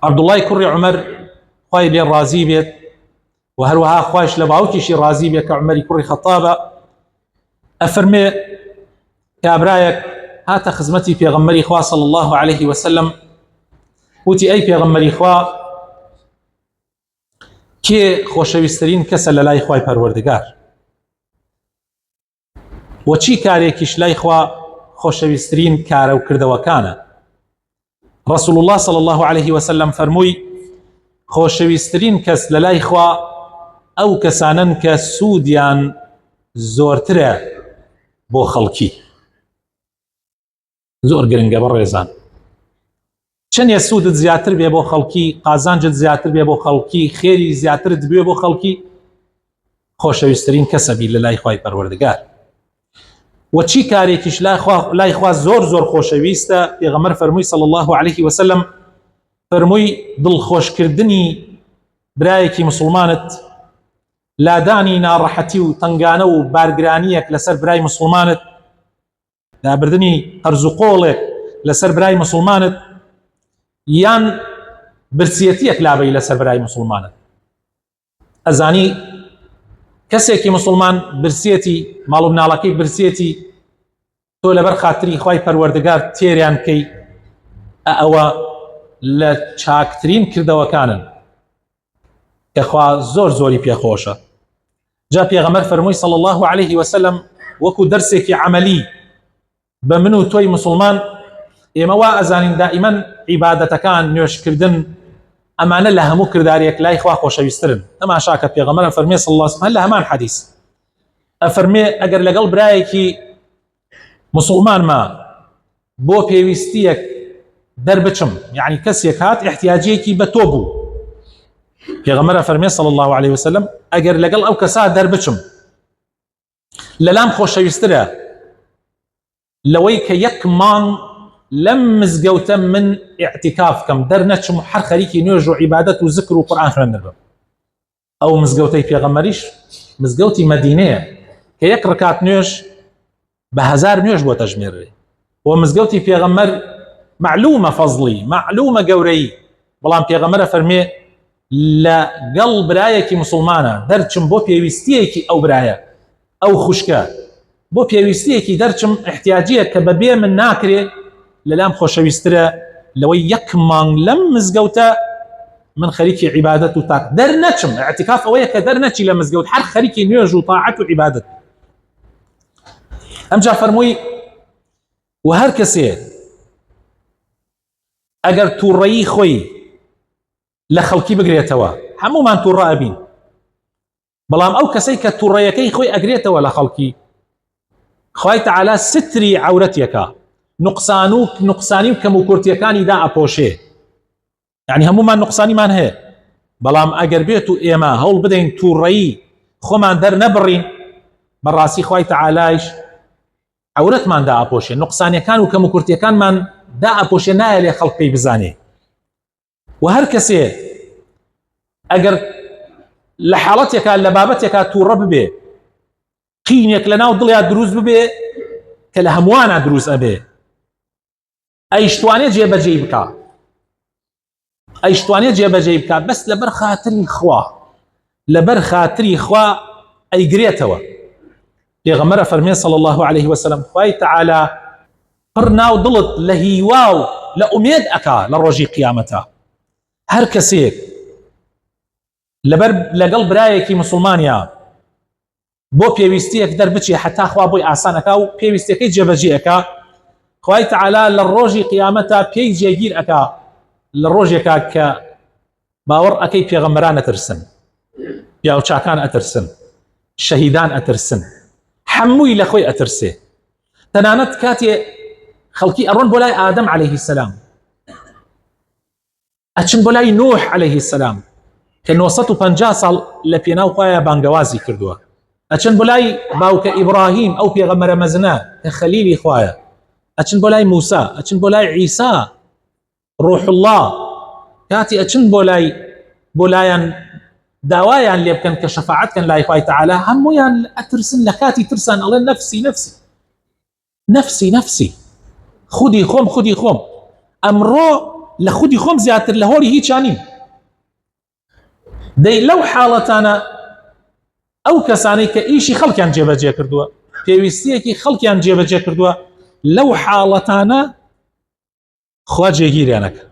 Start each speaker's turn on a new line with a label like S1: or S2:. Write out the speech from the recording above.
S1: عبد الله كري عمر خوای لێ ڕازی بێت و هەروەها خوایش لە باوکیشی ڕازی بێت کە عومەری کوڕی خەتابە ئەفەرمێ کابرایەک هاتە خزمەتی پێغەمبەری خوا صلی الله عليه وسلم وتی ئەی پێغەمبەری خوا کێ خۆشەویستترین کەسە لە لای خوای پەروەردگار و چی کارێکیش لای خوا خۆشەویستترین کارە و کردەوەکانە. رسول الله صلی الله عليه وسلم فەرمووی خۆشەویستترین کەس لە لای خوا ئەو کەسانن کە سوودیان زۆرترە بۆ خەڵکی. زۆر گرنگە بەڕێزان، چەندێ سوودت زیاتر بێ بۆ خەڵکی، قازانجت زیاتر بێ بۆ خەڵکی، خێری زیاترت بێ بۆ خەڵکی، خۆشەویستترین کەسە بی لە لای خوای پەروەردگار. و چی کارێکیش لای خوا زۆر زۆر خۆشەویستە. پێغەمبەر فەرمووی صلی الله عليه وسلم فەرمووی دڵخۆشکردنی برایەکی مسلمانت، لادانی ناڕەحەتی و تەنگانە و بارگرانیەک لەسەر برای مسلمانت، دابردنی قەرز و قۆڵێک لەسەر برای مسلمانت، یان برسیەتیەک لابەی لەسەر برای مسلمانت. ئەزانی کەسێکی مسلمان برسیەتی ماڵ و مناڵەکەی برسیەتی تۆ لەبەر خاتری خوای پەروەردگار تێریان کەی، ئەوە لە چاکترین کردەوەکانن کە خوا زۆر زۆری پێخۆشە. جا پێغەمبەر فەرمووی صلی الله عليه وسلم وەکو دەرسێکی عەمەلی بە من و تۆی مسلمان، ئێمە وا ئەزانین دائیمەن عیبادەتەکان، نوێشکردن، ئەمانە لە هەموو کردارێک لای خوا خۆشەویستترن. ئەماشا کە پێغەمبەر فەرمێ صلی الله عليه وسلم لە هەمان حەدیث ئەفەرمێ ئەگەر لەگەڵ برایەکی مسلمانما بۆ پێویستیەک دەربچم، یعنی کەسێک هات احتیاجیەکی بە تۆ بوو، پێغەمبەر فەرمێ صلی الله عليه وسلم ئەگەر لەگەڵ ئەو کەسا دەربچم لەلام خۆشەویستترە لەوەی کە یەک مانگ لەم مزگەوتە من ئیعتیکاف کەم، دەرنەچم و هەر خەریکی نوێژ و عیبادەت و زکر و قورئان خوێندن بم. ئەو مزگەوتەی پێغەمبەریش مزگەوتی مەدینەیە کە یەک ڕکات نوێژ بە هەزار نوێژ بۆ تەژمێرێ، و مزگەوتی پێغەمبەر معلومە فەزڵی، معلومە گەورەی، بەڵام پێغەمبەر فەرمێ لەگەڵ برایەکی مسلمانە دەرچم بۆ پێویستیەکی ئەو برایە ئەو خوشکە، بۆ پێویستیەکی دەرچم احتیاجیە کە بەبێ من ناکرێ، لەلام خۆشەویستترە لەوەی یەک مانگ لەم مزگەوتە من خەریکی عیبادەت و تاک دەرنەچم. اعتیکاف ئەوەیە کە دەرنەچی لە مزگەوت، هەر خەریکی نوێژ و تاعەت و عیبادەت. ئەمجا فەرمووی و هەر کەسێ ئەگەر تووڕەیی خۆی لە خەڵکی بگرێتەوە، هەمومان تووڕە ئەبین، بەڵام ئەو کەسەی کە تووڕەیەکەی خۆی ئەگرێتەوە لە خەڵکی، خوای تەعالا ستری عەورەتیەکە، نقصانی و کەم و کورتیەکانی دا ئەپۆشێ. یعنی هەمومان نقصانیمان هەیە، بەڵام ئەگەر بێت و ئێمە هەوڵ بدەین تووڕەیی خۆمان دەرنەبڕین، بەڕاستی خوای تەعالایش عەورەتمان دا ئەپۆشێ، نقصانیەکان و کەم و کورتیەکانمان دا ئەپۆشێ، نایە لێ خەڵک پێی بزانێ. و هەر کەسێ ئەگەر لە حاڵەتێکا لە بابەتێکا تووڕە ببێ، قینێک لە ناو دڵیا دروست ببێ کە لە هەمووانە دروست ئەبێ، ئەیشتوانێت جێبەجێی بکە، ئەیشتوانێت جێبەجێی بکە، بەس لەبەر خاتری خوا، لەبەر خاتری خوا ئەیگرێتەوە. پێغەمبەر فەرمێ صلی الله عليه وسلم خوای تەعالا پڕ ناو دڵت لە هیوا و لە ئومێد ئەکا لە ڕۆژی قیامەتە. هەر کەسێک لەگەڵ برایەکی مسلمانیا بۆ پێویستیەک دەربچێ حتا خوا بۆی ئاسانەکە و پێویستەکەی جێبەجێ ئەکا، خوای تەعالا لە ڕۆژی قیامەتە پێی جێگیر ئەکا، لە ڕۆژێکا کە باوەڕ ئەکەی پێغەمبەران ئەترسن، پیاوچاکان ئەترسن، شەهیدان ئەترسن، هەمووی لە خۆی ئەترسێ. تەنانەت کاتێ خەڵکی ئەڕۆن بۆ لای ئادەم عەلەیهی سەلام، ئەچن بۆ لای نوح عەلەیهی سەلام کە 950 ساڵ لە پێناو خوایە بانگەوازی کردووە، ئەچن بۆ لای باوکە ئیبراهیم ئەو پێغەمبەرە مەزنە کە خەلیلی خوایە، ئەچن بۆ لای موسا، ئەچن بۆ لای عیسا ڕوح الله، کاتی ئەچن بۆ لایەن داوایان لێ بکەن کە شەفاعەتکەن لای خوای تەعالا، هەموویان ئەترسن، لە کاتی ترسان ئەڵێن نەفسی نەفسی نەفسی نەفسی، خودی خۆم خودی خۆم. ئەمڕۆ لە خودی خۆم زیاتر لە هۆری هیچانیم. دەی لەو حاڵەتانە ئەو کەسانەی کە ئیشی خەڵکیان جێبەجێ کردووە، پێویستیەکی خەڵکیان جێبەجێ کردووە، لەو حاڵەتانە خوا جێگیریانەکە.